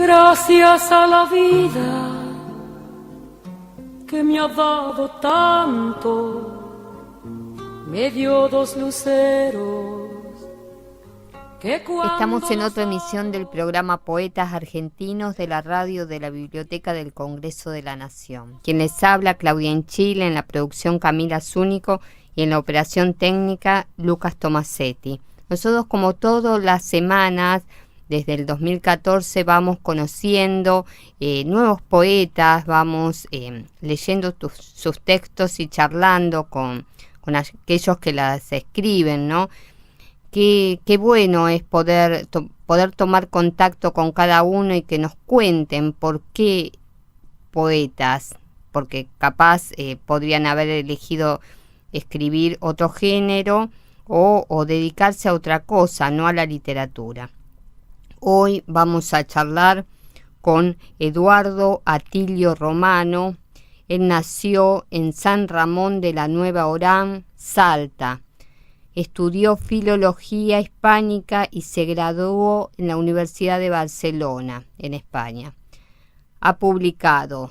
Gracias a la vida que me ha dado tanto, me dio dos luceros. Estamos en otra emisión del programa Poetas Argentinos de la radio de la Biblioteca del Congreso de la Nación. Quien les habla, Claudia Enchile, en la producción Camila Zúñigo y en la operación técnica Lucas Tomasetti. Nosotros, como todas las semanas, desde el 2014 vamos conociendo nuevos poetas, vamos leyendo sus textos y charlando con aquellos que las escriben, ¿no? Qué bueno es poder tomar contacto con cada uno y que nos cuenten por qué poetas, porque capaz podrían haber elegido escribir otro género o dedicarse a otra cosa, no a la literatura. Hoy vamos a charlar con Eduardo Atilio Romano. Él nació en San Ramón de la Nueva Orán, Salta. Estudió Filología Hispánica y se graduó en la Universidad de Barcelona, en España. Ha publicado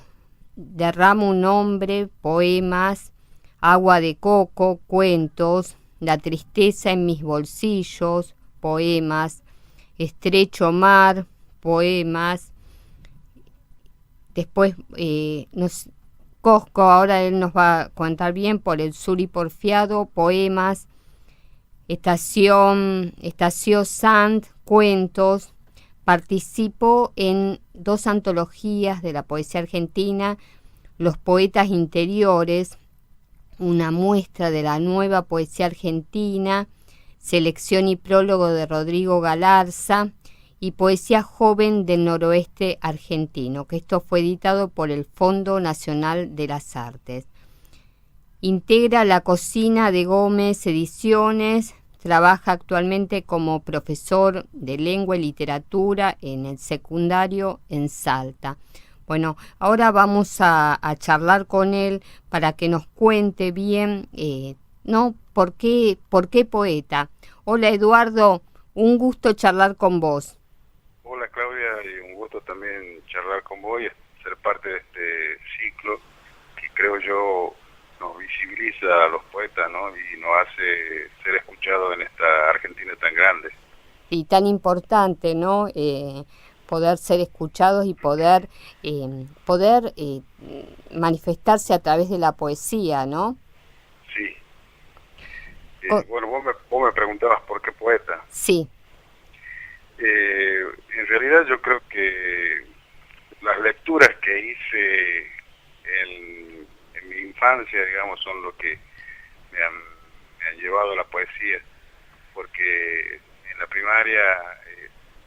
Derramo un hombre, poemas, Agua de coco, cuentos, La tristeza en mis bolsillos, poemas, Estrecho mar, poemas. Después Cosco, ahora él nos va a contar bien, Por el sur y porfiado, poemas, Estación Sant, cuentos. Participó en 2 antologías de la poesía argentina, Los poetas interiores, una muestra de la nueva poesía argentina, Selección y prólogo de Rodrigo Galarza y Poesía joven del noroeste argentino, que esto fue editado por el Fondo Nacional de las Artes. Integra La Cocina de Gómez Ediciones, trabaja actualmente como profesor de lengua y literatura en el secundario en Salta. Bueno, ahora vamos a charlar con él para que nos cuente bien, ¿no? ¿Por qué poeta? Hola Eduardo, un gusto charlar con vos. Hola Claudia, y un gusto también charlar con vos y ser parte de este ciclo que creo yo nos visibiliza a los poetas, ¿no? Y nos hace ser escuchados en esta Argentina tan grande. Y tan importante, ¿no? Poder ser escuchados y poder manifestarse a través de la poesía, ¿no? Sí. Bueno, vos me preguntabas por qué poeta. Sí. En realidad yo creo que las lecturas que hice en mi infancia, digamos, son lo que me han llevado a la poesía, porque en la primaria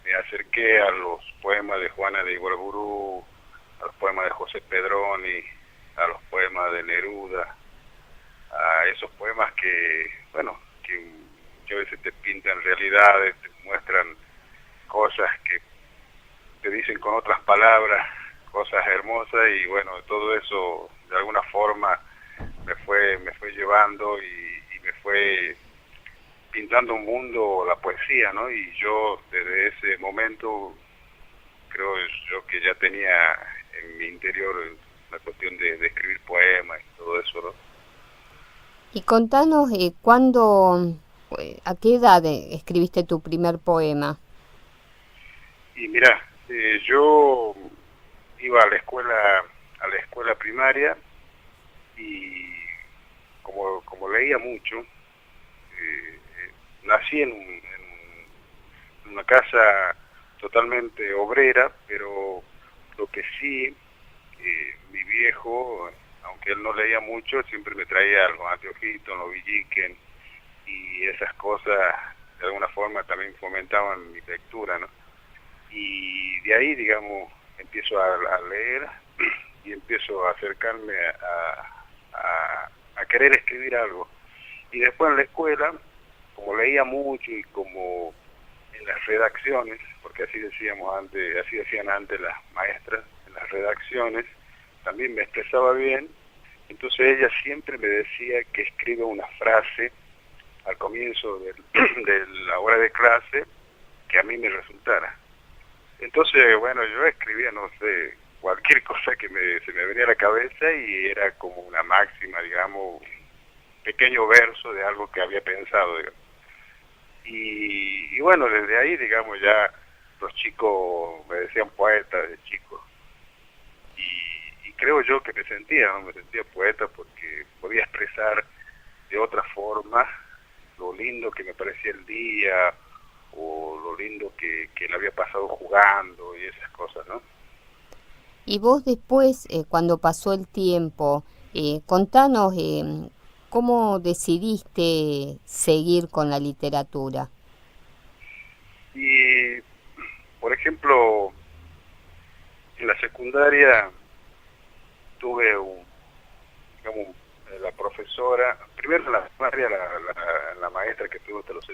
me acerqué a los poemas de Juana de Iguarburú, a los poemas de José Pedroni, a los poemas de Neruda, a esos poemas que, bueno, que a veces te pintan realidades, te muestran cosas que te dicen con otras palabras, cosas hermosas, y bueno, todo eso de alguna forma me fue llevando y me fue pintando un mundo, la poesía, ¿no? Y yo desde ese momento creo yo que ya tenía en mi interior la cuestión de escribir poemas y todo eso, ¿no? Y contanos ¿a qué edad escribiste tu primer poema? Y mira, yo iba a la escuela primaria y como leía mucho, nací en una casa totalmente obrera, pero lo que sí, mi viejo, aunque él no leía mucho, siempre me traía los anteojitos, los villiquen, y esas cosas de alguna forma también fomentaban mi lectura, ¿no? Y de ahí, digamos, empiezo a leer y empiezo a acercarme a querer escribir algo. Y después en la escuela, como leía mucho y como en las redacciones, porque así decían antes las maestras, en las redacciones, también me expresaba bien. Entonces ella siempre me decía que escriba una frase al comienzo de la hora de clase que a mí me resultara. Entonces, bueno, yo escribía, no sé, cualquier cosa que se me venía a la cabeza y era como una máxima, digamos, un pequeño verso de algo que había pensado, digamos. Y bueno, desde ahí, digamos, ya los chicos me decían poeta de chico. Y creo yo que me sentía, ¿no? Me sentía poeta porque podía expresar de otra forma lo lindo que me parecía el día o lo lindo que le había pasado jugando y esas cosas, ¿no? Y vos después, cuando pasó el tiempo, contanos cómo decidiste seguir con la literatura. Y, por ejemplo, en la secundaria tuve digamos, la profesora, primero en la primaria, la maestra que tuve hasta los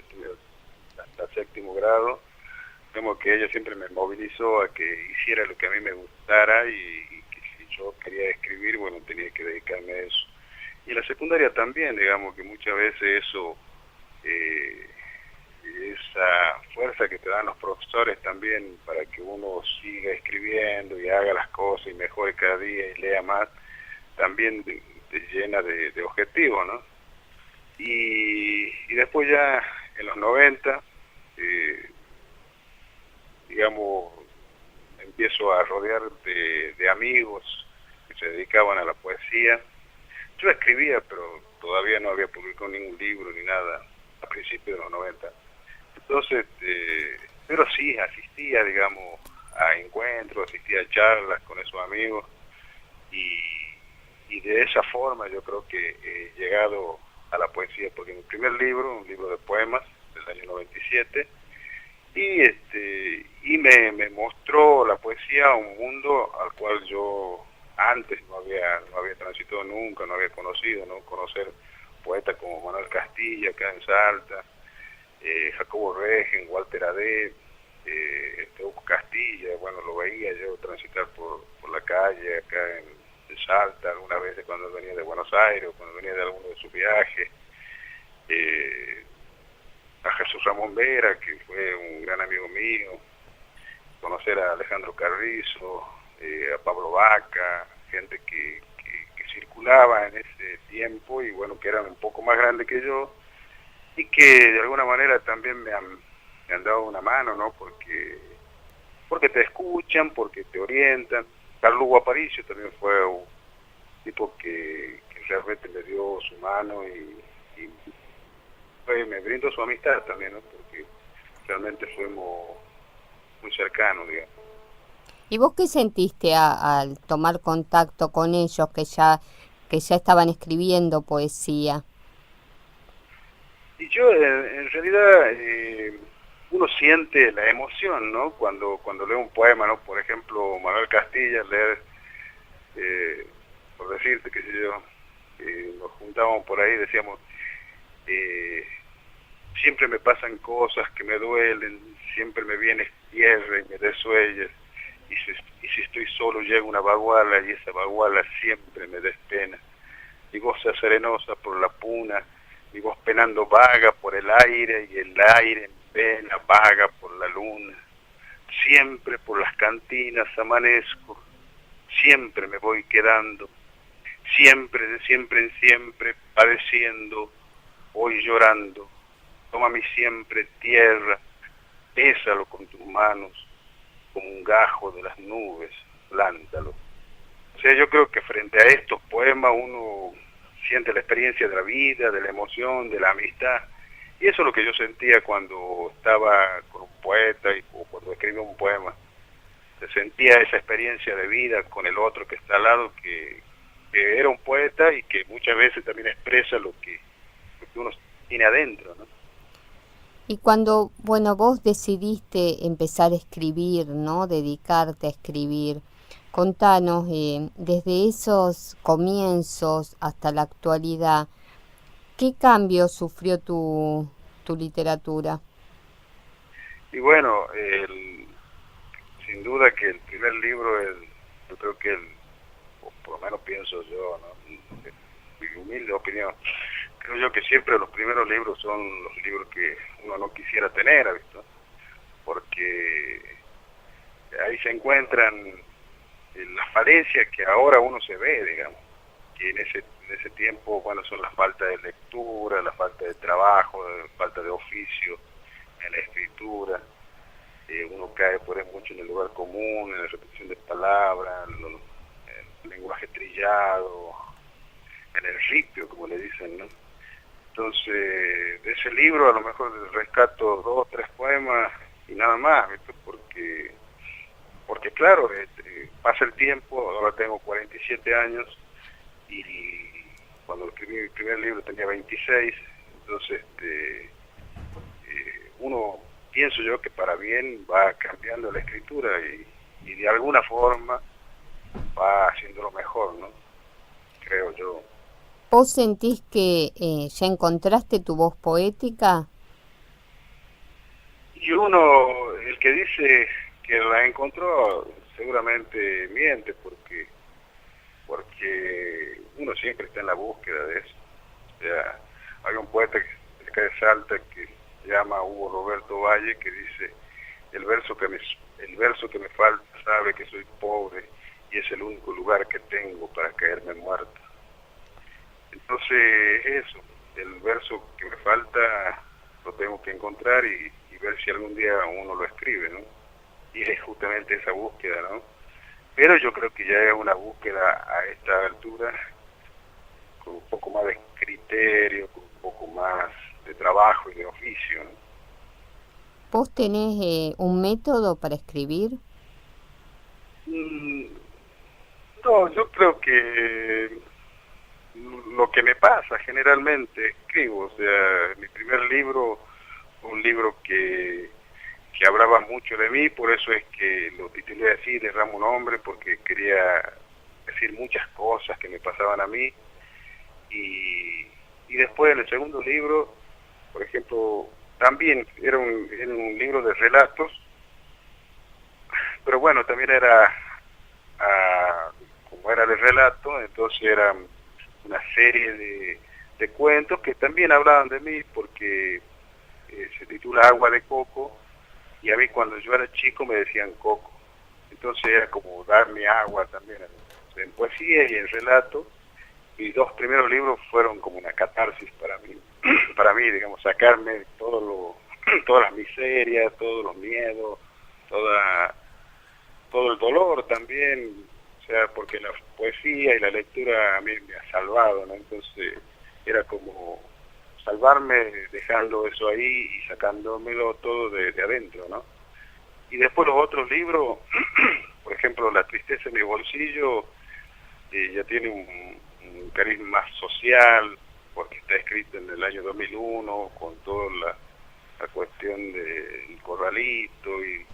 hasta séptimo grado, digamos que ella siempre me movilizó a que hiciera lo que a mí me gustara y que si yo quería escribir, bueno, tenía que dedicarme a eso. Y en la secundaria también, digamos que muchas veces eso, esa fuerza que te dan los profesores también para que uno siga escribiendo y haga las cosas y mejore cada día y lea más, también te llena de objetivos, ¿no? Y después ya en los 90, digamos, empiezo a rodear de amigos que se dedicaban a la poesía. Yo escribía, pero todavía no había publicado ningún libro ni nada a principios de los 90. Entonces, pero sí, asistía, digamos, a encuentros, asistía a charlas con esos amigos y de esa forma yo creo que he llegado a la poesía, porque mi primer libro, un libro de poemas del año 97, y me mostró la poesía a un mundo al cual yo antes no había transitado nunca, no había conocido, ¿no? Conocer poetas como Manuel Castilla acá en Salta, Jacobo Regen, Walter Adé, Hugo Castilla, bueno, lo veía yo transitar por la calle acá en Salta, algunas veces cuando venía de Buenos Aires, o cuando venía de alguno de sus viajes, a Jesús Ramón Vera, que fue un gran amigo mío, conocer a Alejandro Carrizo, a Pablo Vaca, gente que circulaba en ese tiempo y bueno, que eran un poco más grandes que yo y que de alguna manera también me han dado una mano, ¿no? Porque te escuchan, porque te orientan. Carlos Hugo Aparicio también fue un tipo que realmente me dio su mano y me brindó su amistad también, ¿no? Porque realmente fuimos muy cercanos, digamos. ¿Y vos qué sentiste al tomar contacto con ellos que ya estaban escribiendo poesía? Y yo, en realidad, uno siente la emoción, ¿no? Cuando lee un poema, ¿no? Por ejemplo, Manuel Castilla, leer, por decirte, qué sé yo, nos juntábamos por ahí, decíamos, siempre me pasan cosas que me duelen, siempre me viene tierra y me desuelles, y si estoy solo llega una baguala y esa baguala siempre me despena. Mi voz se serenosa por la puna, mi voz penando vaga por el aire y el aire en pena vaga por la luna. Siempre por las cantinas amanezco, siempre me voy quedando, siempre de siempre en siempre padeciendo, hoy llorando. Toma mi siempre tierra, pésalo con tus manos, como un gajo de las nubes, plántalo. O sea, yo creo que frente a estos poemas uno siente la experiencia de la vida, de la emoción, de la amistad. Y eso es lo que yo sentía cuando estaba con un poeta o cuando escribía un poema. Se sentía esa experiencia de vida con el otro que está al lado, que era un poeta y que muchas veces también expresa lo que uno tiene adentro, ¿no? Y cuando, bueno, vos decidiste empezar a escribir, ¿no? Dedicarte a escribir, contanos, desde esos comienzos hasta la actualidad, ¿qué cambio sufrió tu literatura? Y bueno, sin duda que el primer libro, yo creo que o por lo menos pienso yo, ¿no? Mi humilde opinión, creo yo que siempre los primeros libros son los libros que uno no quisiera tener, ¿visto? Porque ahí se encuentran las falencias que ahora uno se ve, digamos, que en ese tiempo, bueno, son la falta de lectura, la falta de trabajo, la falta de oficio en la escritura. Uno cae por ahí mucho en el lugar común, en la repetición de palabras, en el lenguaje trillado, en el ripio, como le dicen, ¿no? Entonces, de ese libro a lo mejor rescato 2 o 3 poemas y nada más, ¿viste? Porque claro, pasa el tiempo, ahora tengo 47 años y cuando escribí mi primer libro tenía 26, entonces uno, pienso yo que para bien va cambiando la escritura y de alguna forma va haciéndolo mejor, ¿no? Creo yo. ¿Vos sentís que ya encontraste tu voz poética? Y uno, el que dice que la encontró, seguramente miente, porque uno siempre está en la búsqueda de eso. O sea, hay un poeta de acá de Salta que se llama Hugo Roberto Valle, que dice: el verso que me falta sabe que soy pobre y es el único lugar que tengo para caerme muerto. Entonces, eso, el verso que me falta lo tengo que encontrar y ver si algún día uno lo escribe, ¿no? Y es justamente esa búsqueda, ¿no? Pero yo creo que ya es una búsqueda a esta altura con un poco más de criterio, con un poco más de trabajo y de oficio, ¿no? ¿Vos tenés un método para escribir? No, yo creo que lo que me pasa generalmente escribo. O sea, mi primer libro fue un libro que hablaba mucho de mí, por eso es que lo titulé así, Derramo un hombre, porque quería decir muchas cosas que me pasaban a mí. Y después en el segundo libro, por ejemplo, también era un libro de relatos, pero bueno, también era, como era de relato, entonces era una serie de cuentos que también hablaban de mí, porque se titula Agua de Coco, y a mí cuando yo era chico me decían Coco, entonces era como darme agua también, en poesía y en relato. Mis 2 primeros libros fueron como una catarsis para mí, digamos, sacarme todas las miserias, todos los miedos, todo el dolor también, o sea, porque la poesía y la lectura a mí me ha salvado, ¿no? Entonces era como salvarme dejando eso ahí y sacándomelo todo de adentro, ¿no? Y después los otros libros, por ejemplo, La tristeza en mi bolsillo, ya tiene un carisma más social, porque está escrito en el año 2001, con toda la cuestión del corralito y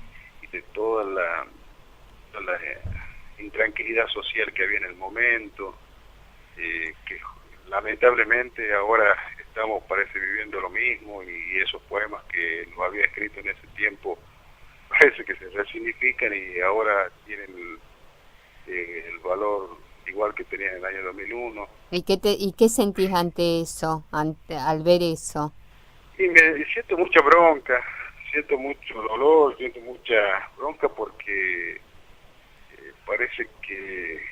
de toda la intranquilidad social que había en el momento, que lamentablemente ahora parece viviendo lo mismo, y esos poemas que lo había escrito en ese tiempo parece que se resignifican y ahora tienen el valor igual que tenían en el año 2001. ¿Y qué sentís ante eso, al ver eso? Y me siento mucha bronca, siento mucho dolor, siento mucha bronca porque parece que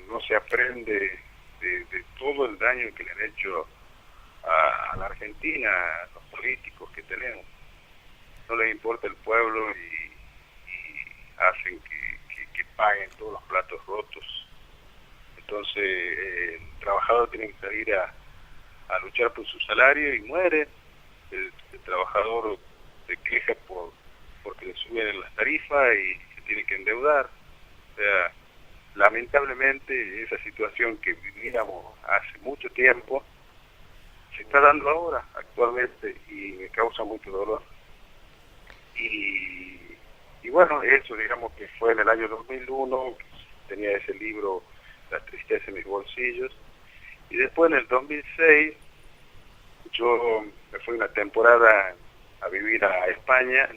no se aprende de todo el daño que le han hecho a la Argentina, a los políticos que tenemos. No les importa el pueblo y hacen que paguen todos los platos rotos. Entonces el trabajador tiene que salir a luchar por su salario y muere. El trabajador se queja porque le suben las tarifas y se tiene que endeudar. O sea, lamentablemente esa situación que vivíamos hace mucho tiempo se está dando ahora, actualmente, y me causa mucho dolor. Y bueno, eso digamos que fue en el año 2001, tenía ese libro, La tristeza en mis bolsillos, y después en el 2006 yo me fui una temporada a vivir a España,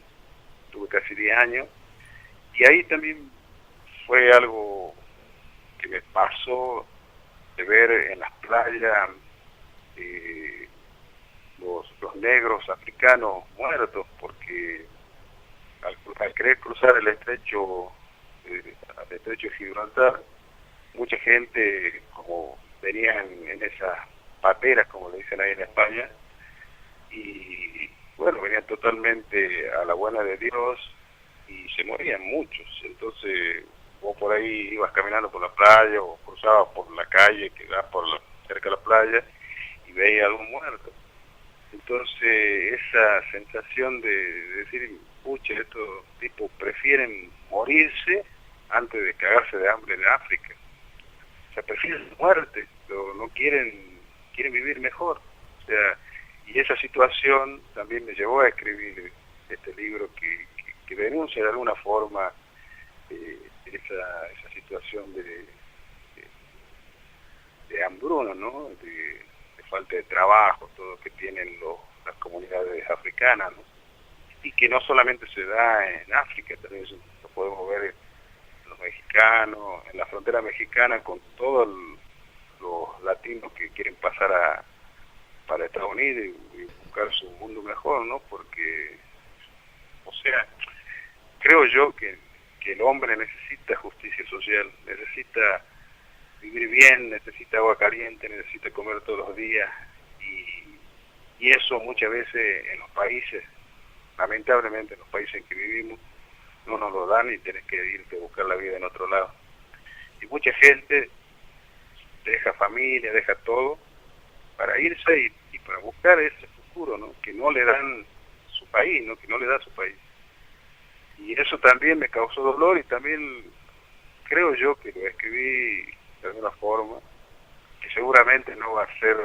tuve casi 10 años, y ahí también fue algo que me pasó de ver en las playas los negros africanos muertos, porque al querer cruzar el estrecho de Gibraltar, mucha gente, como venían en esas pateras, como le dicen ahí en España, y bueno, venían totalmente a la buena de Dios y se morían muchos. Entonces vos por ahí ibas caminando por la playa o cruzabas por la calle que da cerca de la playa y veías algún muerto. Entonces esa sensación de decir, pucha, estos tipos prefieren morirse antes de cagarse de hambre en África. O sea, prefieren muerte, pero no quieren vivir mejor. O sea, y esa situación también me llevó a escribir este libro que denuncia de alguna forma esa situación de hambruna, ¿no? De falta de trabajo, todo que tienen las comunidades africanas, ¿no? Y que no solamente se da en África, también lo podemos ver en los mexicanos, en la frontera mexicana, con todos los latinos que quieren pasar para Estados Unidos y buscar su mundo mejor, ¿no? Porque, o sea, creo yo que el hombre necesita justicia social, necesita vivir bien, necesita agua caliente, necesita comer todos los días, y eso muchas veces en los países, lamentablemente en los países en que vivimos, no nos lo dan y tenés que irte a buscar la vida en otro lado. Y mucha gente deja familia, deja todo para irse y para buscar ese futuro, ¿no? Que no le dan su país, ¿no? Que no le da su país. Y eso también me causó dolor, y también creo yo que lo escribí de alguna forma, que seguramente no va a ser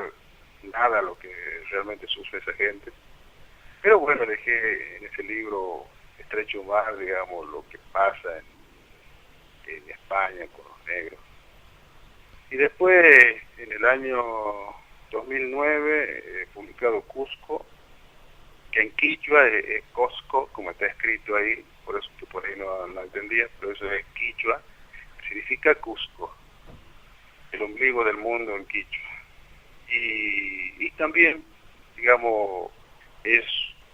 nada lo que realmente sufre esa gente, pero bueno, dejé en ese libro Estrecho Mar, digamos, lo que pasa en España con los negros. Y después, en el año 2009, he publicado Cusco, que en quichua es Cosco, como está escrito ahí, por eso que por ahí no entendía, pero eso es quichua, significa Cusco, el ombligo del mundo en quichua. Y también, digamos, es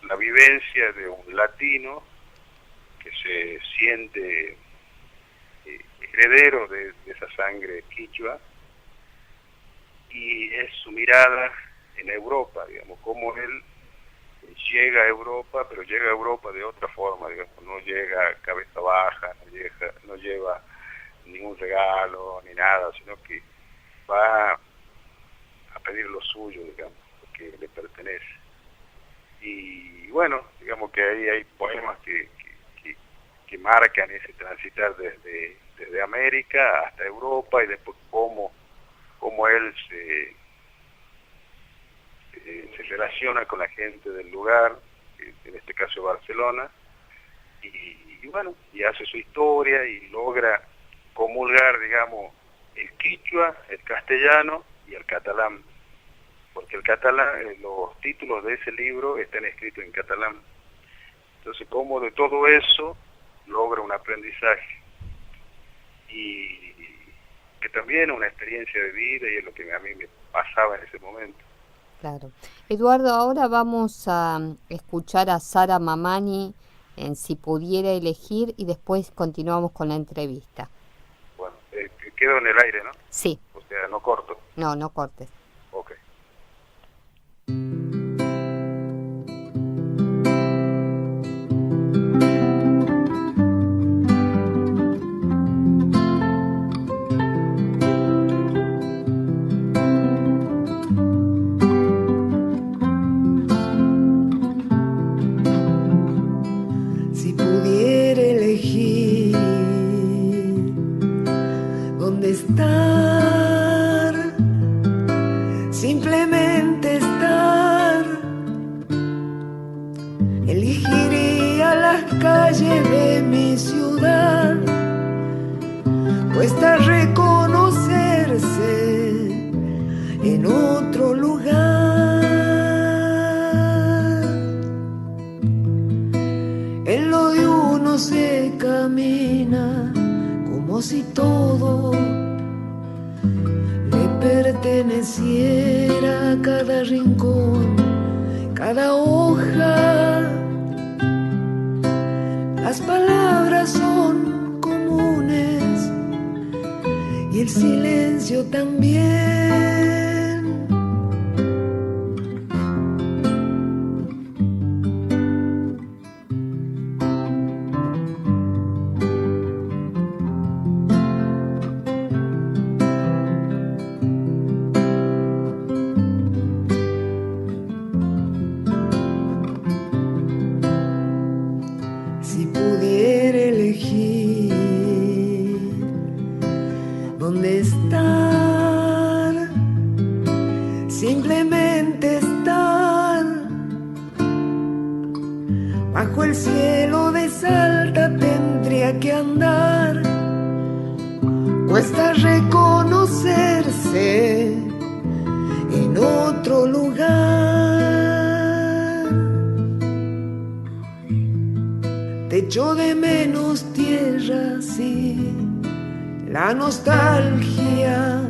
la vivencia de un latino que se siente heredero de esa sangre quichua, y es su mirada en Europa, digamos, cómo él llega a Europa, pero llega a Europa de otra forma, digamos, no llega cabeza baja, no lleva ningún regalo ni nada, sino que va a pedir lo suyo, digamos, lo que le pertenece. Y bueno, digamos que ahí hay poemas que marcan ese transitar desde América hasta Europa, y después cómo él se relaciona con la gente del lugar, en este caso Barcelona, y bueno, y hace su historia y logra comulgar, digamos, el quichua, el castellano y el catalán, porque el catalán, los títulos de ese libro están escritos en catalán. Entonces, como de todo eso logra un aprendizaje, y que también es una experiencia de vida, y es lo que a mí me pasaba en ese momento. Claro. Eduardo, ahora vamos a escuchar a Sara Mamani en Si Pudiera Elegir, y después continuamos con la entrevista. Bueno, quedo en el aire, ¿no? Sí. O sea, no corto. No cortes. Ok. Si pudiera elegir dónde estar, simplemente estar, elegiría las calles de mi ciudad. Cuesta reconocerse en otro lugar. En lo de uno se camina como si todo le perteneciera, cada rincón, cada hoja, silencio también. Si pudiera elegir dónde estar, simplemente estar bajo el cielo de Salta tendría que andar. Cuesta reconocerse en otro lugar. Te echo de menos tierra, sí. La nostalgia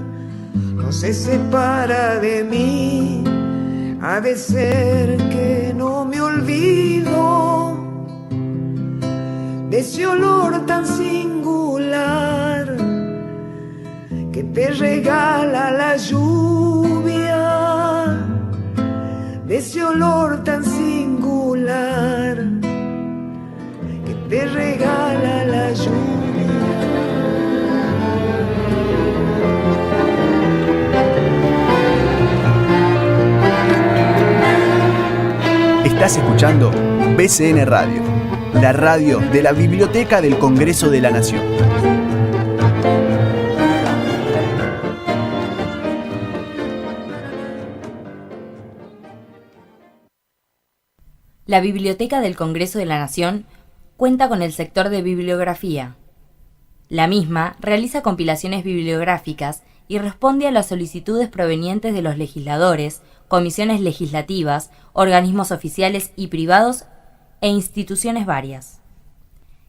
no se separa de mí. Ha de ser que no me olvido de ese olor tan singular que te regala la lluvia, de ese olor tan singular que te regala la lluvia. Estás escuchando BCN Radio, la radio de la Biblioteca del Congreso de la Nación. La Biblioteca del Congreso de la Nación cuenta con el sector de bibliografía. La misma realiza compilaciones bibliográficas y responde a las solicitudes provenientes de los legisladores, comisiones legislativas, organismos oficiales y privados e instituciones varias.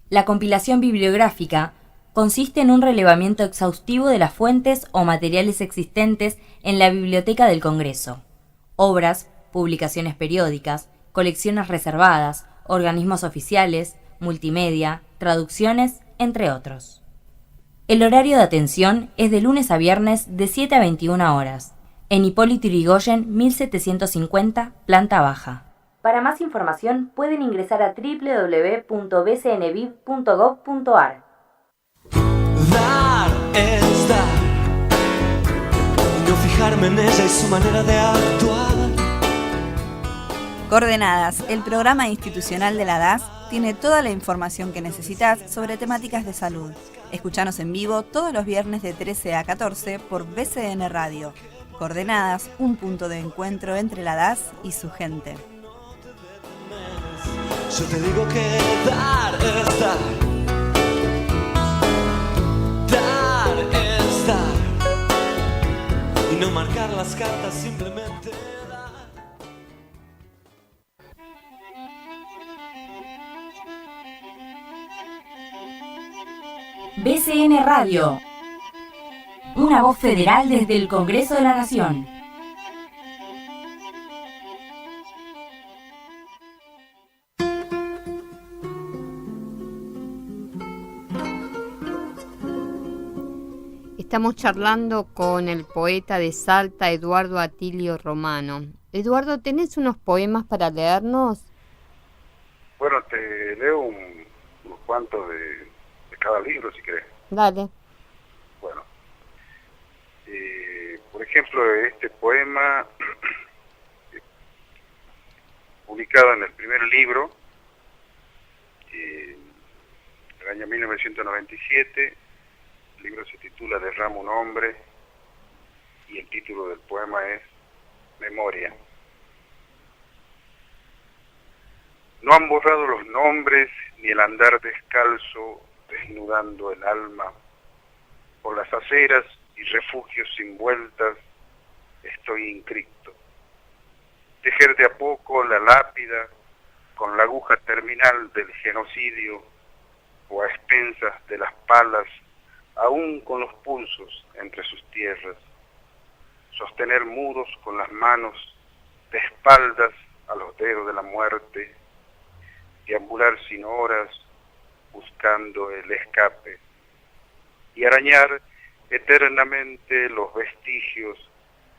La compilación bibliográfica consiste en un relevamiento exhaustivo de las fuentes o materiales existentes en la Biblioteca del Congreso: obras, publicaciones periódicas, colecciones reservadas, organismos oficiales, multimedia, traducciones, entre otros. El horario de atención es de lunes a viernes de 7 a 21 horas, en Hipólito Yrigoyen 1750, planta baja. Para más información pueden ingresar a www.bcnviv.gov.ar. Dar es dar, y no fijarme en ella y su manera de actuar. Coordenadas, el programa institucional de la DAS, tiene toda la información que necesitas sobre temáticas de salud. Escuchanos en vivo todos los viernes de 13 a 14 por BCN Radio. Coordenadas, un punto de encuentro entre la DAS y su gente. Yo te digo que dar es dar. Dar es dar. Y no marcar las cartas, simplemente dar. BCN Radio, una voz federal desde el Congreso de la Nación. Estamos charlando con el poeta de Salta, Eduardo Atilio Romano. Eduardo, ¿tenés unos poemas para leernos? Bueno, te leo unos cuantos de cada libro, si querés. Dale. Bueno, por ejemplo, este poema, publicado en el primer libro, del año 1997, el libro se titula Derrama un hombre, y el título del poema es Memoria. No han borrado los nombres ni el andar descalzo, desnudando el alma. Por las aceras y refugios sin vueltas estoy inscripto. Tejer de a poco la lápida con la aguja terminal del genocidio, o a expensas de las palas, aún con los pulsos entre sus tierras. Sostener muros con las manos, de espaldas a los dedos de la muerte, deambular sin horas, buscando el escape, y arañar eternamente los vestigios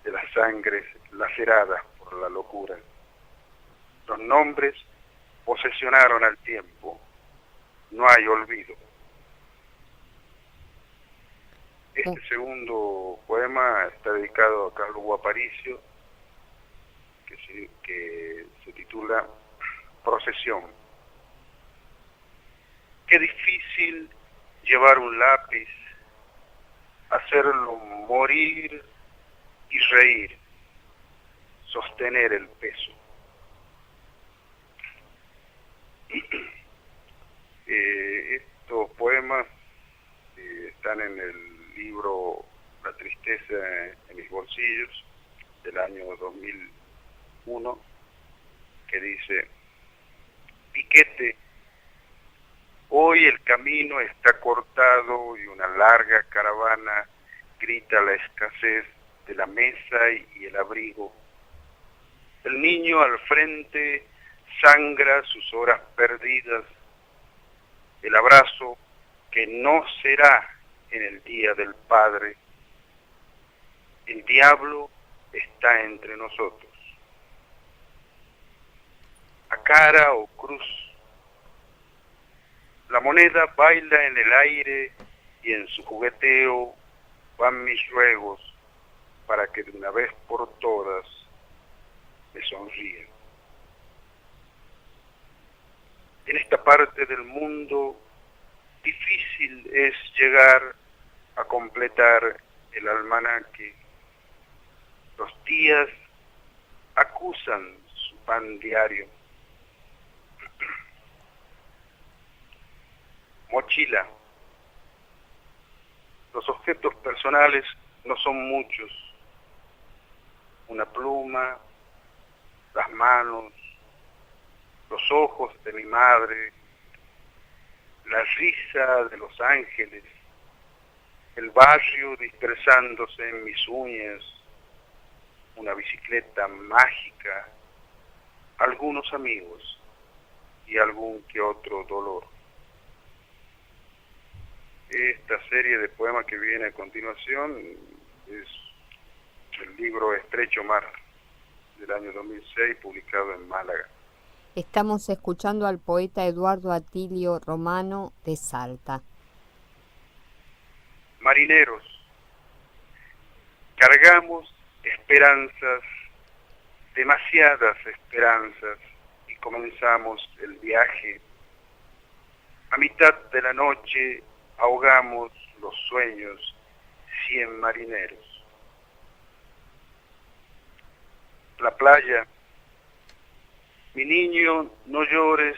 de las sangres laceradas por la locura. Los nombres posesionaron al tiempo, no hay olvido. Este segundo poema está dedicado a Carlos Guaparicio, que se titula Procesión. Qué difícil llevar un lápiz, hacerlo morir y reír, sostener el peso. Estos poemas están en el libro La tristeza en mis bolsillos, del año 2001, que dice: Piquete, hoy el camino está cortado y una larga caravana grita la escasez de la mesa y el abrigo. El niño al frente sangra sus horas perdidas, el abrazo que no será en el día del Padre. El diablo está entre nosotros. A cara o cruz, la moneda baila en el aire y en su jugueteo van mis ruegos para que de una vez por todas me sonríen. En esta parte del mundo difícil es llegar a completar el almanaque. Los días acusan su pan diario. Mochila. Los objetos personales no son muchos. Una pluma, las manos, los ojos de mi madre, la risa de los ángeles, el barrio dispersándose en mis uñas, una bicicleta mágica, algunos amigos y algún que otro dolor. Esta serie de poemas que viene a continuación es el libro Estrecho Mar, del año 2006, publicado en Málaga. Estamos escuchando al poeta Eduardo Atilio Romano de Salta. Marineros, cargamos esperanzas, demasiadas esperanzas, y comenzamos el viaje. A mitad de la noche ahogamos los sueños 100 marineros. La playa. Mi niño, no llores,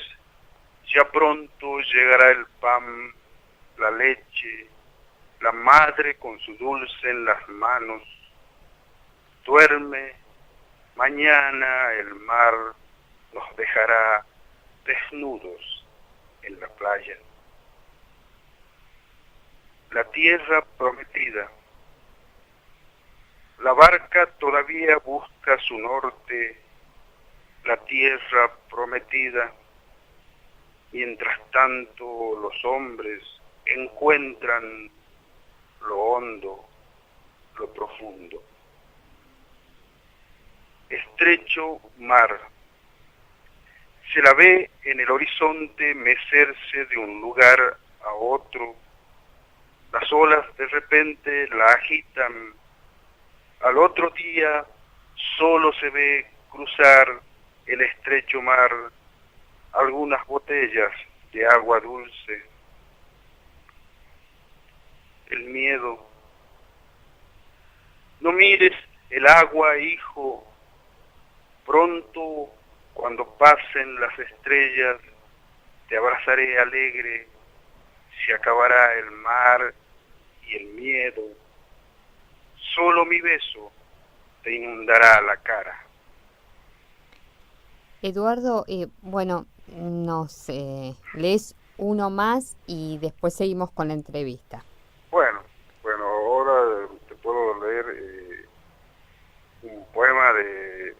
ya pronto llegará el pan, la leche, la madre con su dulce en las manos. Duerme, mañana el mar nos dejará desnudos en la playa. La tierra prometida. La barca todavía busca su norte, la tierra prometida. Mientras tanto los hombres encuentran lo hondo, lo profundo. Estrecho mar. Se la ve en el horizonte mecerse de un lugar a otro. Las olas de repente la agitan. Al otro día solo se ve cruzar el estrecho mar algunas botellas de agua dulce. El miedo. No mires el agua, hijo. Pronto, cuando pasen las estrellas, te abrazaré alegre. Se acabará el mar y el miedo. Solo mi beso te inundará la cara. Eduardo, bueno, nos lees uno más y después seguimos con la entrevista. Bueno, ahora te puedo leer un poema del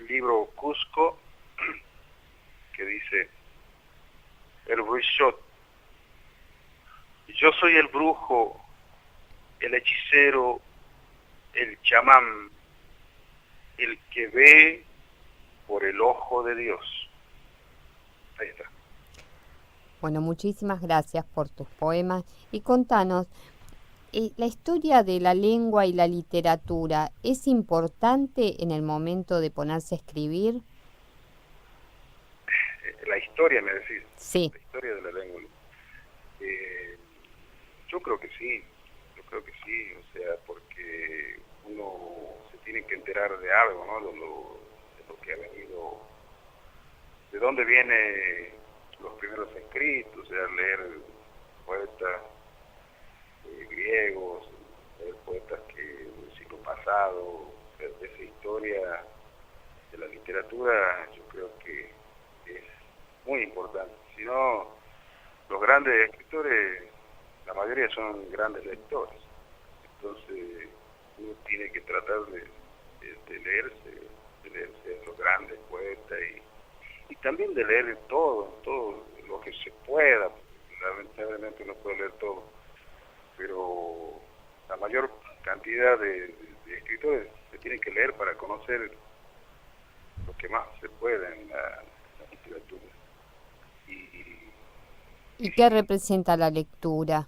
libro Cusco que dice: El bruixot. Yo soy el brujo, el hechicero, el chamán, el que ve por el ojo de Dios. Ahí está. Bueno, muchísimas gracias por tus poemas y contanos, ¿la historia de la lengua y la literatura es importante en el momento de ponerse a escribir? La historia, me decís. Sí. La historia de la lengua. Yo creo que sí, o sea, porque uno se tiene que enterar de algo, ¿no? De lo que ha venido, de dónde vienen los primeros escritos, o sea, leer poetas griegos, leer poetas que del siglo pasado, de esa historia de la literatura, yo creo que es muy importante. Si no, los grandes escritores, la mayoría son grandes lectores, entonces uno tiene que tratar de leerse a los grandes poetas y también de leer todo lo que se pueda. Lamentablemente no puedo leer todo, pero la mayor cantidad de escritores se tienen que leer para conocer lo que más se pueda en la literatura. ¿Y qué representa la lectura?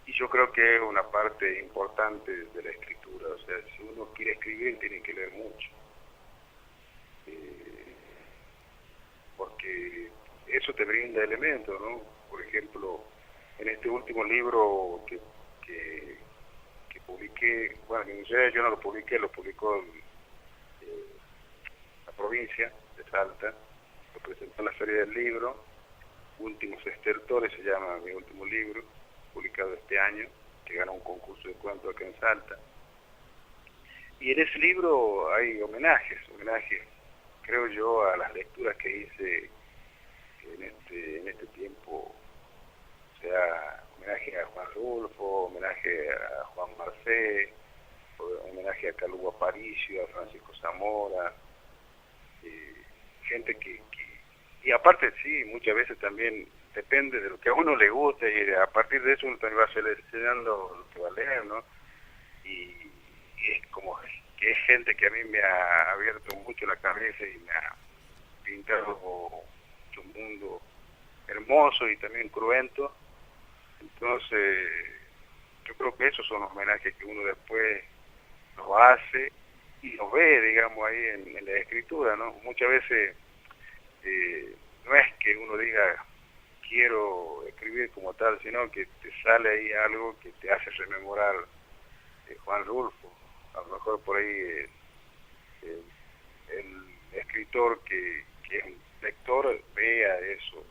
Y yo creo que es una parte importante de la escritura, o sea, si uno quiere escribir tiene que leer mucho, porque eso te brinda elementos, ¿no? Por ejemplo, en este último libro que publiqué, bueno, yo no lo publiqué, lo publicó la provincia de Salta, lo presentó en la Feria del Libro, Últimos Estertores se llama mi último libro, publicado este año, que ganó un concurso de cuentos acá en Salta. Y en ese libro hay homenajes, creo yo, a las lecturas que hice en este tiempo, o sea, homenaje a Juan Rulfo, homenaje a Juan Marcé, homenaje a Calú Aparicio, a Francisco Zamora, gente y aparte sí, muchas veces también depende de lo que a uno le guste y a partir de eso uno también va seleccionando lo que va a leer, ¿no? Y es como que es gente que a mí me ha abierto mucho la cabeza y me ha pintado un mundo hermoso y también cruento. Entonces yo creo que esos son los homenajes que uno después los hace y los ve, digamos, ahí en la escritura, ¿no? Muchas veces no es que uno diga quiero escribir como tal, sino que te sale ahí algo que te hace rememorar Juan Rulfo, a lo mejor por ahí el escritor que es un lector vea eso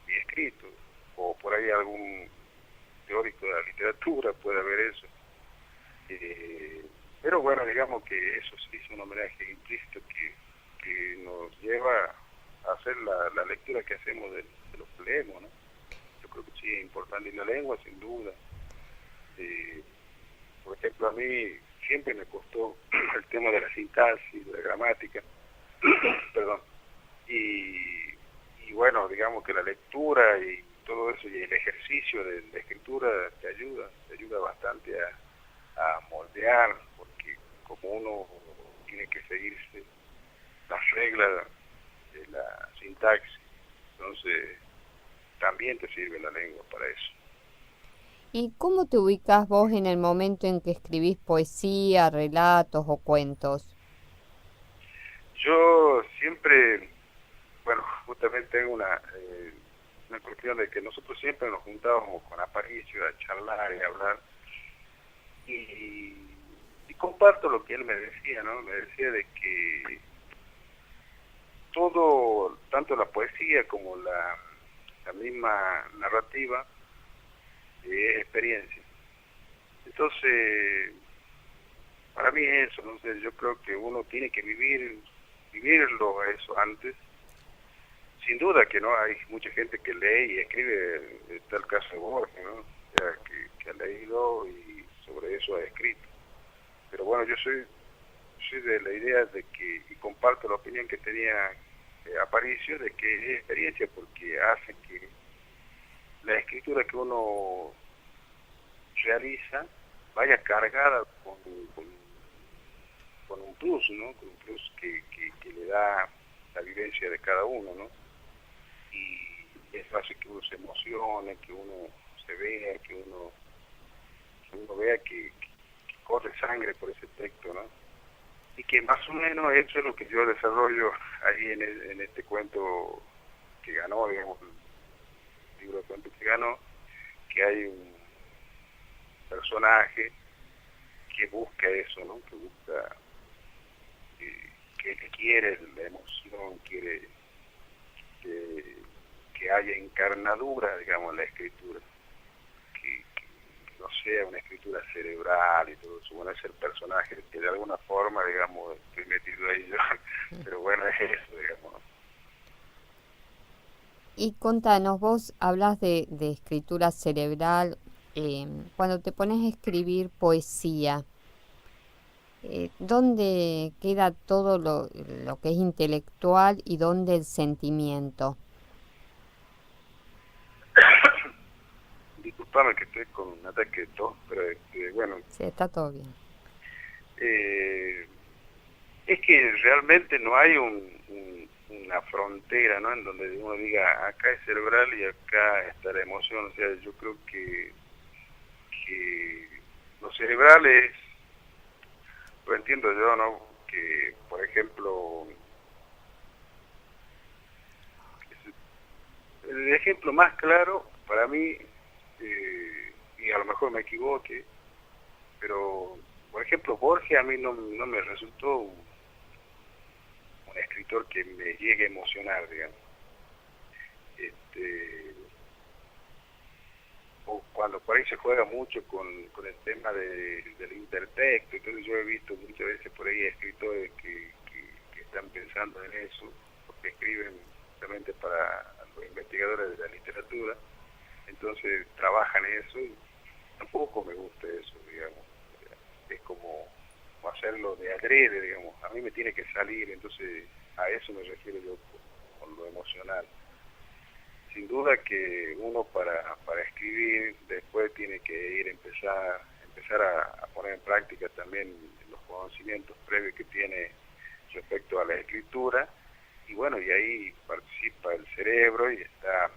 y escrito, o por ahí algún teórico de la literatura puede ver eso, pero bueno, digamos que eso sí es un homenaje implícito que nos lleva a hacer la lectura que hacemos de los que leemos, ¿no? Yo creo que sí es importante, y la lengua sin duda. Por ejemplo, a mí siempre me costó el tema de la sintaxis, de la gramática, perdón, y bueno, digamos que la lectura y todo eso y el ejercicio de la escritura te ayuda bastante a moldear, porque como uno tiene que seguirse las reglas de la sintaxis, entonces también te sirve la lengua para eso. ¿Y cómo te ubicas vos en el momento en que escribís poesía, relatos o cuentos? Yo siempre, bueno, justamente tengo una cuestión de que nosotros siempre nos juntábamos con Aparicio a charlar y a hablar, y comparto lo que él me decía, ¿no? Me decía de que todo, tanto la poesía como la misma narrativa, es experiencia. Entonces, para mí es eso, no sé, yo creo que uno tiene que vivirlo eso antes. Sin duda que no hay mucha gente que lee y escribe, está el caso de Borges, ¿no? O sea, que ha leído y sobre eso ha escrito. Pero bueno, yo soy de la idea de que, y comparto la opinión que tenía Aparicio, de que es experiencia, porque hace que la escritura que uno realiza vaya cargada con un plus, ¿no? Con un plus que le da la vivencia de cada uno, ¿no? Y eso hace que uno se emocione, que uno se vea, que uno vea que corre sangre por ese texto, ¿no? Y que más o menos eso es lo que yo desarrollo ahí en este cuento que ganó, digamos, el libro de cuentos que ganó, que hay un personaje que busca eso, ¿no? Que busca, que quiere la emoción, quiere que haya encarnadura, digamos, en la escritura, que no sea una escritura cerebral y todo eso. Bueno, es el personaje que de alguna forma, digamos, estoy metido ahí yo, pero bueno, es eso, digamos, ¿no? Y contanos, vos hablas de escritura cerebral, cuando te pones a escribir poesía, ¿dónde queda todo lo que es intelectual y dónde el sentimiento? Disculpame que estoy con un ataque de tos, pero bueno. Sí, está todo bien. Es que realmente no hay una frontera, ¿no? En donde uno diga, acá es cerebral y acá está la emoción. O sea, yo creo que lo cerebral es, lo entiendo yo, ¿no? Que, por ejemplo, el ejemplo más claro para mí, y a lo mejor me equivoque, pero por ejemplo Borges a mí no me resultó un escritor que me llegue a emocionar, digamos. O cuando por ahí se juega mucho con el tema del intertexto, entonces yo he visto muchas veces por ahí escritores que están pensando en eso, porque escriben justamente para los investigadores de la literatura, entonces trabajan eso y tampoco me gusta eso, digamos. Es como hacerlo de adrede, digamos. A mí me tiene que salir, entonces a eso me refiero yo con lo emocional. Sin duda que uno para escribir después tiene que empezar a poner en práctica también los conocimientos previos que tiene respecto a la escritura, y bueno, y ahí participa el cerebro y está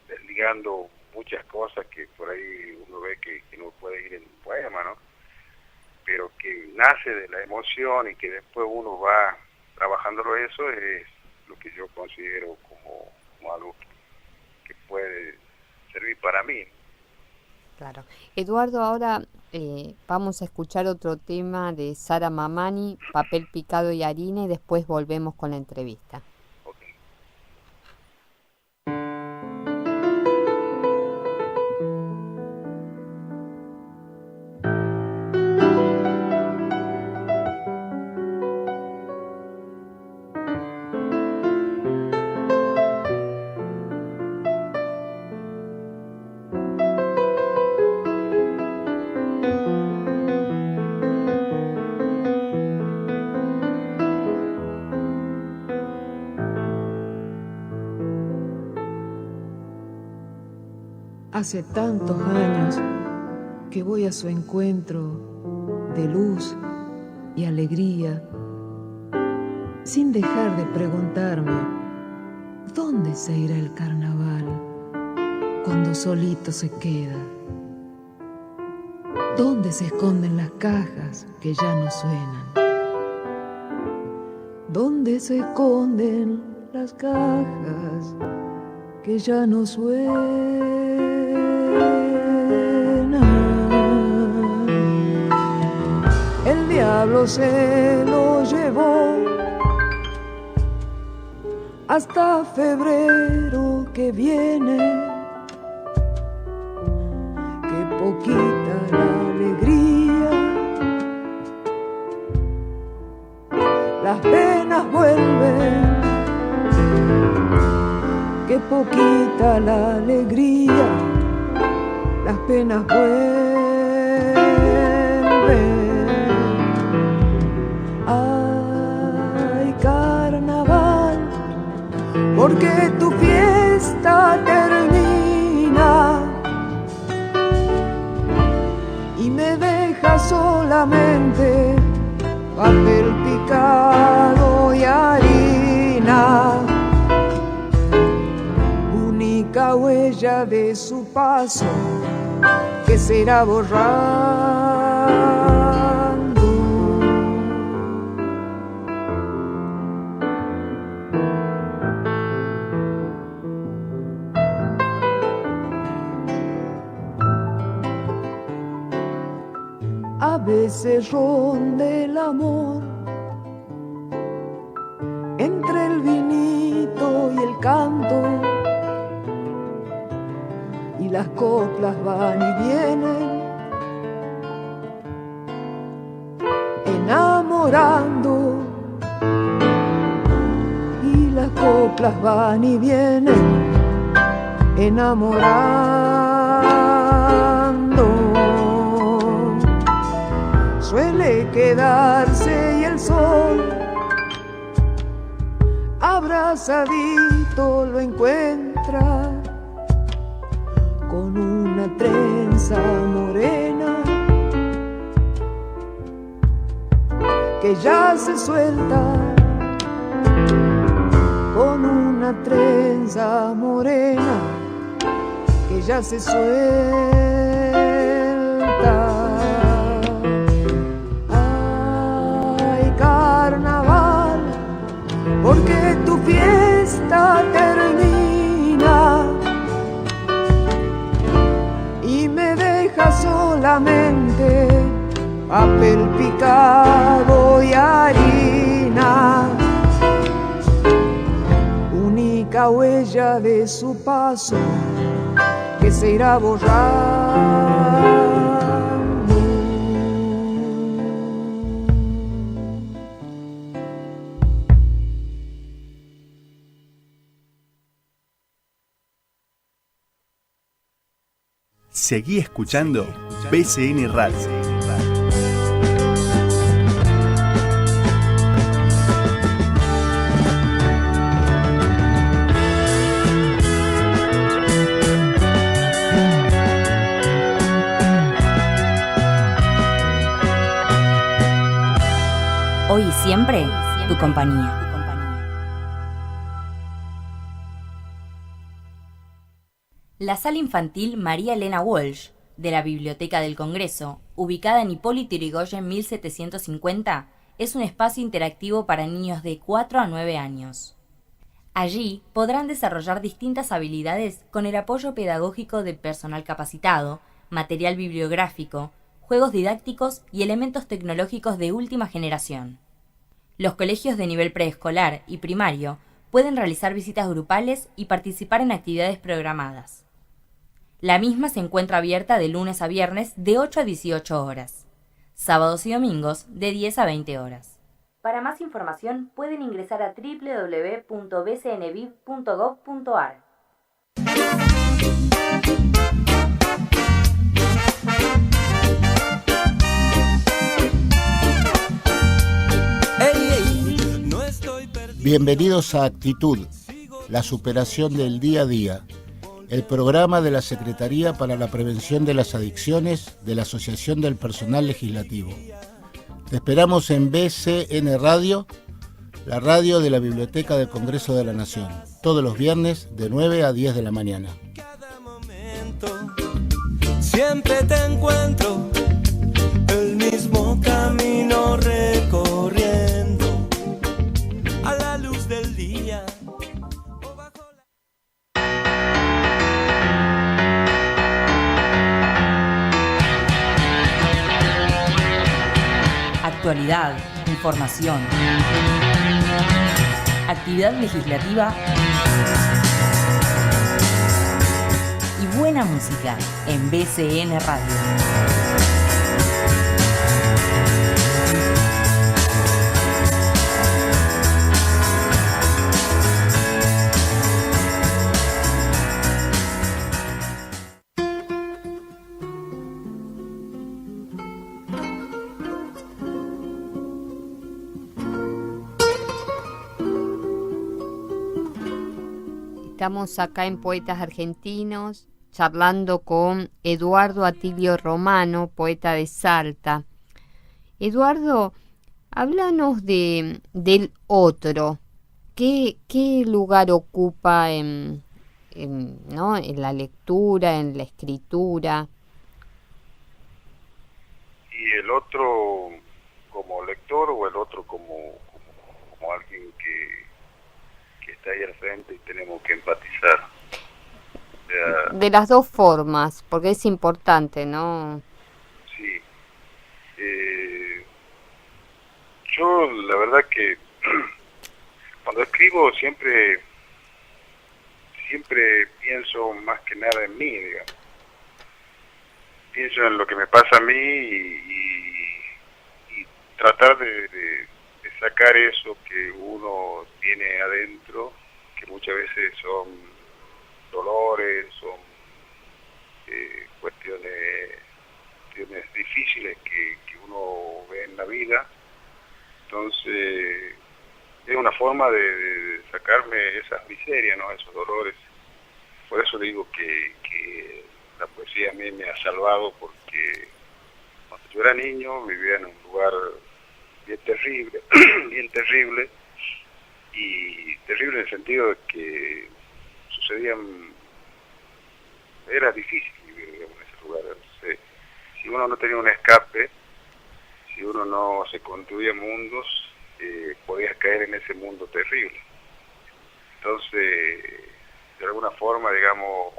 desligando muchas cosas que por ahí uno ve que no puede ir en un poema, ¿no? Pero que nace de la emoción y que después uno va trabajándolo, eso es lo que yo considero como algo que puede servir para mí. Claro. Eduardo, ahora vamos a escuchar otro tema de Sara Mamani, Papel picado y harina, y después volvemos con la entrevista. Hace tantos años que voy a su encuentro de luz y alegría, sin dejar de preguntarme dónde se irá el carnaval cuando solito se queda, dónde se esconden las cajas que ya no suenan, dónde se esconden las cajas que ya no suenan. El diablo se lo llevó hasta febrero que viene. Qué poquita la alegría, las penas vuelven. Qué poquita la alegría, las penas vuelven. Ay, carnaval, porque tu fiesta termina y me única huella de su paso que se irá borrando. A veces ronde el amor entre el vinito y el canto, y las coplas van y vienen, enamorando, y las coplas van y vienen, enamorando. Suele quedarse y el sol abrazadito lo encuentra con una trenza morena que ya se suelta, con una trenza morena que ya se suelta. Carnaval, porque tu fiesta termina y me deja solamente papel picado y harina, única huella de su paso que se irá borrando. Seguí escuchando BCN Radio. Hoy y siempre, tu compañía. La Sala Infantil María Elena Walsh, de la Biblioteca del Congreso, ubicada en Hipólito Yrigoyen 1750, es un espacio interactivo para niños de 4 a 9 años. Allí podrán desarrollar distintas habilidades con el apoyo pedagógico de personal capacitado, material bibliográfico, juegos didácticos y elementos tecnológicos de última generación. Los colegios de nivel preescolar y primario pueden realizar visitas grupales y participar en actividades programadas. La misma se encuentra abierta de lunes a viernes de 8 a 18 horas, sábados y domingos de 10 a 20 horas. Para más información pueden ingresar a www.bcnviv.gov.ar. Bienvenidos a Actitud, la superación del día a día, el programa de la Secretaría para la Prevención de las Adicciones de la Asociación del Personal Legislativo. Te esperamos en BCN Radio, la radio de la Biblioteca del Congreso de la Nación, todos los viernes de 9 a 10 de la mañana. Cada momento, siempre te encuentro, el mismo camino recorriendo, a la luz del día. Actualidad, información, actividad legislativa y buena música en BCN Radio. Estamos acá en Poetas Argentinos charlando con Eduardo Atilio Romano, poeta de Salta. Eduardo, háblanos del otro. ¿Qué lugar ocupa en ¿no? En la lectura, en la escritura. Y el otro como lector o el otro como alguien que está ahí al frente y tenemos que empatizar. O sea, De las dos formas, porque es importante, ¿no? sí. Yo la verdad que cuando escribo siempre pienso más que nada en mí, digamos. Pienso en lo que me pasa a mí y tratar de sacar eso que uno tiene adentro, que muchas veces son dolores, son cuestiones difíciles que uno ve en la vida. Entonces es una forma de sacarme esas miserias, ¿no? Esos dolores. Por eso digo que la poesía a mí me ha salvado, porque cuando yo era niño vivía en un lugar bien terrible, bien terrible, y terrible en el sentido de que era difícil vivir, digamos, en ese lugar. Entonces, si uno no tenía un escape, si uno no se construía mundos, podías caer en ese mundo terrible. Entonces, de alguna forma, digamos,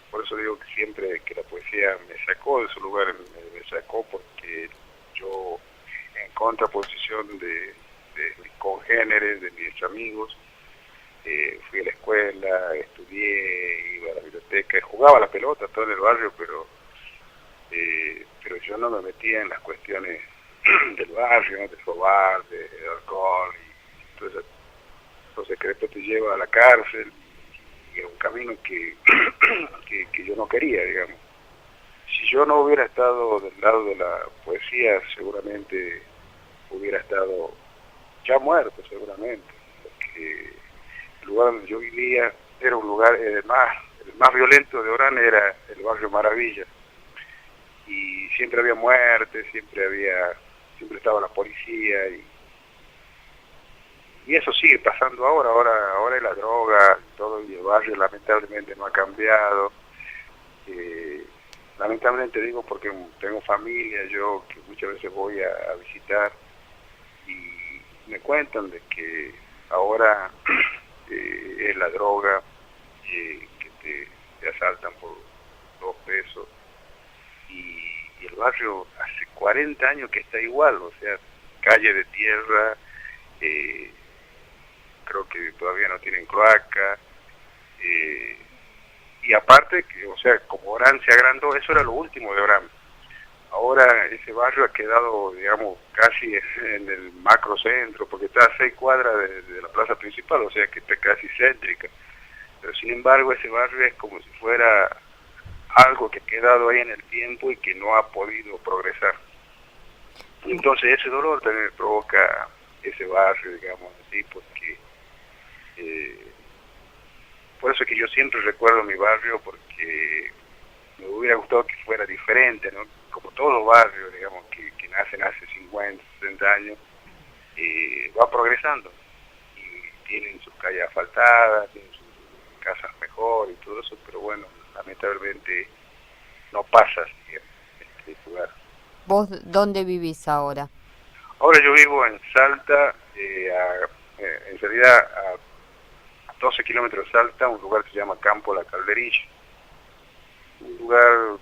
por eso digo que siempre que la poesía me sacó de su lugar, me sacó porque yo, en contraposición de mis congéneres, de mis amigos, fui a la escuela, estudié, iba a la biblioteca, jugaba a la pelota todo en el barrio, pero yo no me metía en las cuestiones del barrio, ¿no? De robar, de alcohol, y entonces los secretos te lleva a la cárcel, y es un camino que yo no quería, digamos. Si yo no hubiera estado del lado de la poesía, seguramente hubiera estado ya muerto, seguramente, porque el lugar donde yo vivía era un lugar, el más violento de Orán era el barrio Maravilla, y siempre había muertes, siempre estaba la policía, y eso sigue pasando ahora es la droga, todo, y el barrio lamentablemente no ha cambiado. Lamentablemente digo porque tengo familia, yo que muchas veces voy a visitar, y me cuentan de que ahora es la droga, que te asaltan por 2 pesos, y el barrio hace 40 años que está igual, o sea, calle de tierra, creo que todavía no tienen cloaca, y aparte, o sea, como Orán se agrandó, eso era lo último de Orán. Ahora ese barrio ha quedado, digamos, casi en el macrocentro, porque está a 6 cuadras de la plaza principal, o sea que está casi céntrica. Pero sin embargo ese barrio es como si fuera algo que ha quedado ahí en el tiempo y que no ha podido progresar. Entonces ese dolor también me provoca ese barrio, digamos así, porque por eso es que yo siempre recuerdo mi barrio, porque me hubiera gustado que fuera diferente, ¿no? Como todos los barrios, digamos, que nacen hace 50, 60 años, va progresando, y tienen sus calles asfaltadas, tienen sus casas mejor y todo eso, pero bueno, lamentablemente no pasa así en este lugar. ¿Vos dónde vivís ahora? Ahora yo vivo en Salta, en realidad a 12 kilómetros de Salta, un lugar que se llama Campo La Calderilla. Un lugar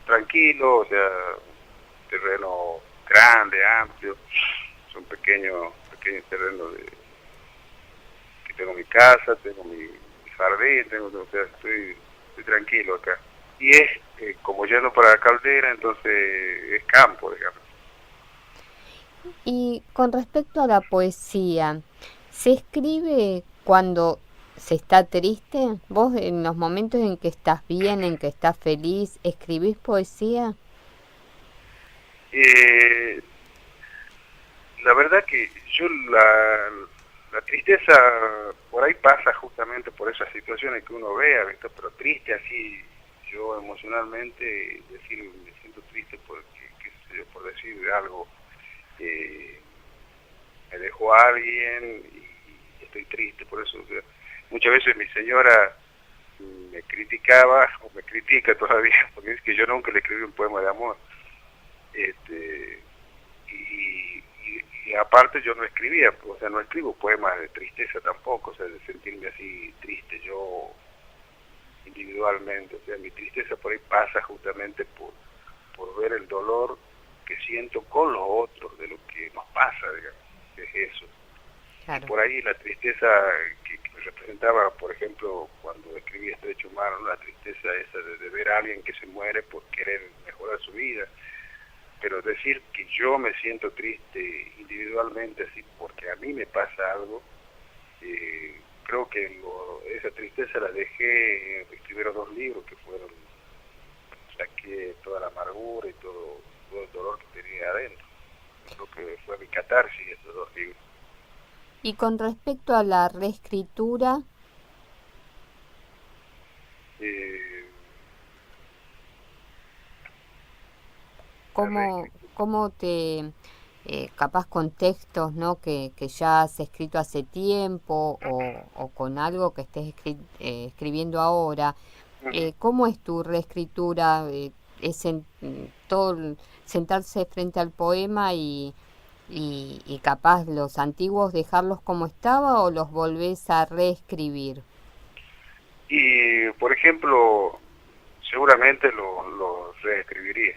tranquilo, o sea, terreno grande, amplio, son pequeños terrenos que tengo mi casa, tengo mi jardín, o sea, estoy tranquilo acá. Y es como yendo para la caldera, entonces es campo, digamos. Y con respecto a la poesía, ¿se escribe cuando se está triste? ¿Vos en los momentos en que estás bien, en que estás feliz, escribís poesía? La verdad que yo la tristeza por ahí pasa justamente por esas situaciones que uno vea, ¿viste? Pero triste así, yo emocionalmente me siento triste porque, qué sé yo, por decir algo, me dejó a alguien y estoy triste por eso. O sea, Muchas veces mi señora me criticaba, o me critica todavía, porque dice que yo nunca le escribí un poema de amor. Y aparte yo no escribía, o sea, no escribo poemas de tristeza tampoco, o sea, de sentirme así triste yo individualmente. O sea, mi tristeza por ahí pasa justamente por ver el dolor que siento con los otros, de lo que nos pasa, digamos, que es eso. Claro. Y por ahí la tristeza que representaba, por ejemplo, cuando escribí Estrecho Humano, la tristeza esa de ver a alguien que se muere por querer mejorar su vida. Pero decir que yo me siento triste individualmente, así porque a mí me pasa algo, creo que esa tristeza la dejé en escribir 2 libros que fueron, saqué toda la amargura y todo el dolor que tenía adentro. Creo que fue mi catarsis esos 2 libros. Y con respecto a la reescritura, ¿cómo te, capaz con textos, ¿no? que ya has escrito hace tiempo o con algo que estés escribiendo ahora, ¿cómo es tu reescritura? ¿Es sentarse frente al poema y capaz los antiguos dejarlos como estaba o los volvés a reescribir? Y, por ejemplo, seguramente lo reescribiría.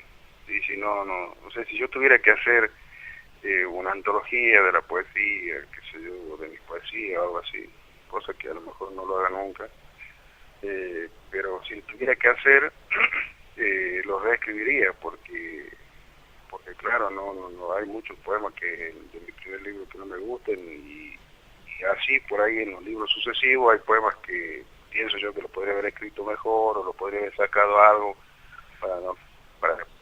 Y si no sé, si yo tuviera que hacer una antología de la poesía, qué sé yo, de mis poesías o algo así, cosa que a lo mejor no lo haga nunca, pero si lo tuviera que hacer, lo reescribiría, porque claro, no hay muchos poemas de mi primer libro que no me gusten, y así por ahí en los libros sucesivos hay poemas que pienso yo que lo podría haber escrito mejor, o lo podría haber sacado algo para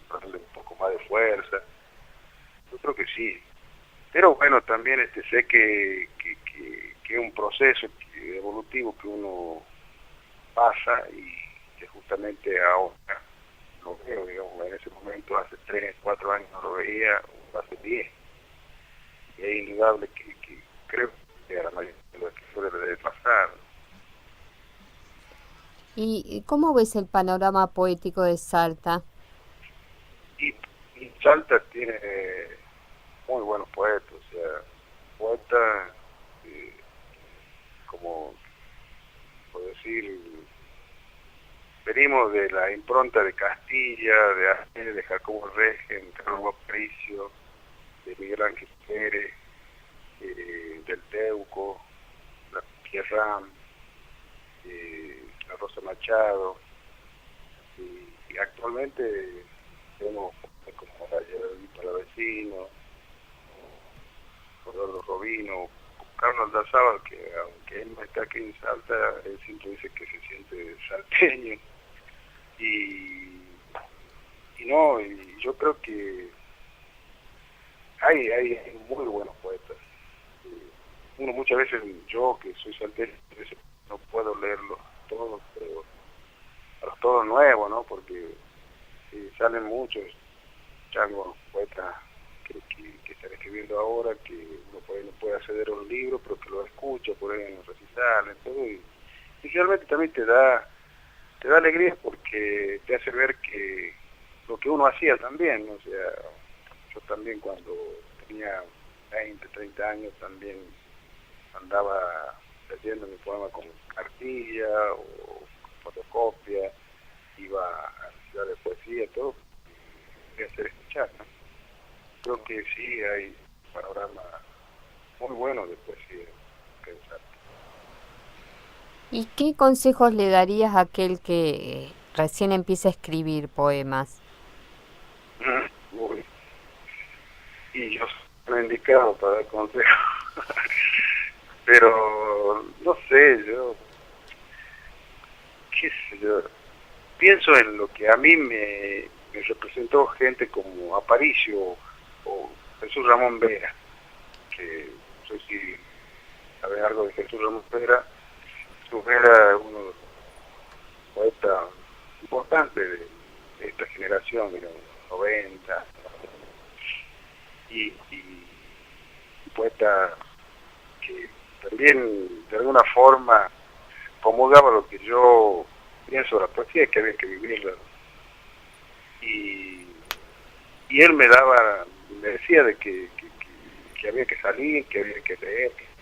darle un poco más de fuerza. Yo creo que sí, pero bueno, también sé que es un proceso evolutivo que uno pasa, y que justamente ahora lo veo, digamos, en ese momento hace 3, 4 años no lo veía, o hace 10, y es indudable que creo que a la mayoría de los escritores le debe pasar. ¿Y cómo ves el panorama poético de Salta? Y Salta tiene muy buenos poetas, o sea, poetas como, por decir, venimos de la impronta de Castilla, de Jacobo Regen, Carlos Aparicio, de Miguel Ángel Pérez, del Teuco, la Pierram, la Rosa Machado, y actualmente tenemos como la Palavecino, Eduardo Robino, Carlos Aldazábal, que aunque él no está aquí en Salta, él siempre dice que se siente salteño, y yo creo que hay muy buenos poetas. Uno muchas veces, yo que soy salteño, no puedo leerlos todos, pero a los todos nuevos, ¿no? Porque salen muchos changos poetas que están escribiendo ahora, que uno por ahí no puede acceder a un libro, pero que lo escucha por ahí en los recitales, todo, y realmente también te da alegría, porque te hace ver que lo que uno hacía también, ¿no? O sea, yo también cuando tenía 20, 30 años también andaba leyendo mi poema con cartilla o fotocopia, iba a la ciudad de poesía, todo, y hacer escuchar, ¿no? Creo que sí hay un panorama muy bueno de poesía que usar. ¿Y qué consejos le darías a aquel que recién empieza a escribir poemas? Uy. Y yo soy indicado para dar consejos. Pero no sé, qué sé yo, pienso en lo que a mí me representó gente como Aparicio o Jesús Ramón Vera, que no sé si saben algo de Jesús Ramón Vera. Jesús Vera es uno de los poetas importantes de esta generación, de los 90, y poeta que también de alguna forma promulgaba lo que yo pienso de la poesía, que había que vivirla. Y él me decía de que había que salir, que había que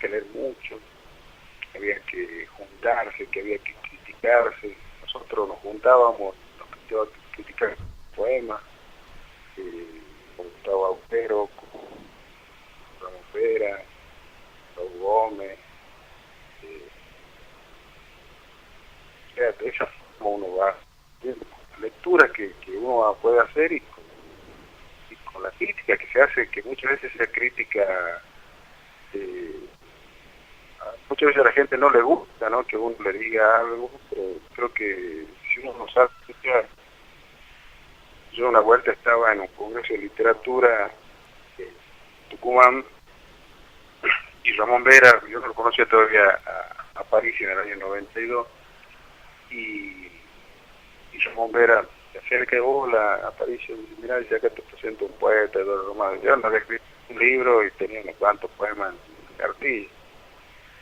leer mucho, que había que juntarse, que había que criticarse. Nosotros nos juntábamos, nos gustaba criticar poemas, con Gustavo Autero, con Ramón Vera, Raúl Gómez. De esa forma uno va viendo la lectura que uno puede hacer y con la crítica que se hace, que muchas veces esa crítica muchas veces a la gente no le gusta, ¿no?, que uno le diga algo, pero creo que si uno no sabe escuchar. Yo una vuelta estaba en un congreso de literatura en Tucumán y Ramón Vera, yo no lo conocía todavía a París en el año 92, y Ramón Vera se acerca y hola a París y dice, mira, ya acá te presento un poeta, Eduardo Román. Yo no había escrito un libro y tenía unos cuantos poemas en cartilla.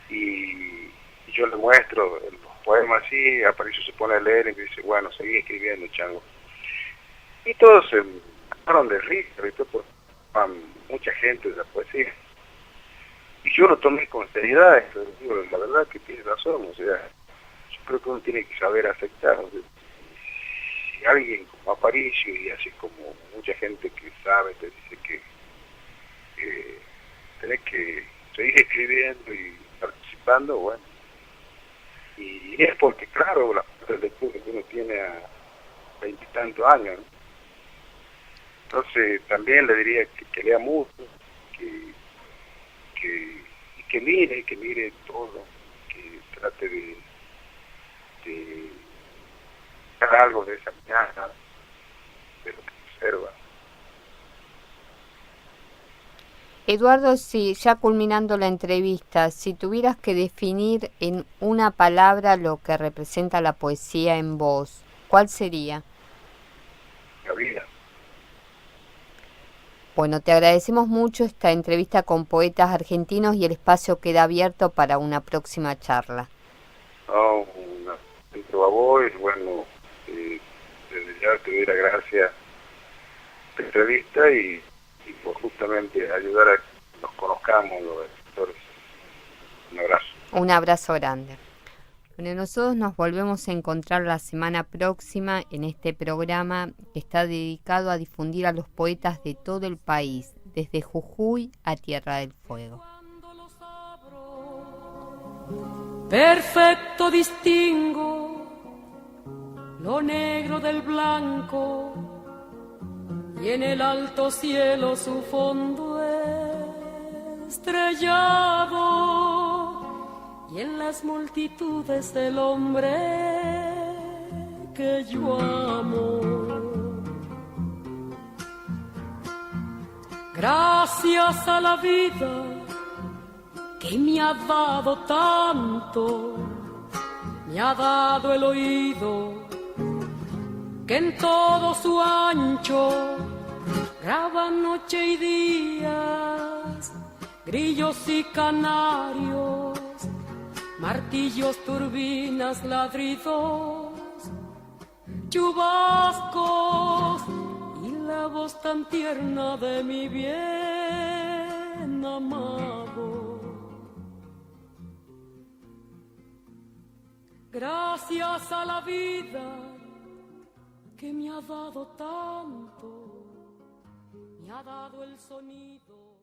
Y yo le muestro los poemas así, Aparicio se pone a leer y me dice, bueno, seguí escribiendo, chango. Y todos se mataron de risa, ¿viste? Porque mucha gente de la poesía. Y yo lo tomé con seriedad, digo, la verdad que tiene razón, o sea, yo creo que uno tiene que saber aceptar. O sea, si alguien como Aparicio y así como mucha gente que sabe te dice que tenés que seguir escribiendo y participando, bueno. Y es porque, claro, la lectura que uno tiene a 20 y tantos años, ¿no? Entonces también le diría que lea mucho, que mire todo, que trate de sacar algo de esa mirada, de lo que observa. Eduardo, si ya culminando la entrevista, si tuvieras que definir en una palabra lo que representa la poesía en vos, ¿cuál sería? La vida. Bueno, te agradecemos mucho esta entrevista con poetas argentinos y el espacio queda abierto para una próxima charla. Dentro a vos, bueno, desde ya te doy las gracias por esta entrevista y por justamente ayudar a que nos conozcamos los escritores. Un abrazo. Un abrazo grande. Bueno, nosotros nos volvemos a encontrar la semana próxima en este programa que está dedicado a difundir a los poetas de todo el país, desde Jujuy a Tierra del Fuego. Perfecto distingo lo negro del blanco y en el alto cielo su fondo estrellado. Y en las multitudes del hombre que yo amo. Gracias a la vida que me ha dado tanto, me ha dado el oído que en todo su ancho graba noche y días, grillos y canarios, martillos, turbinas, ladridos, chubascos y la voz tan tierna de mi bien amado. Gracias a la vida que me ha dado tanto, me ha dado el sonido.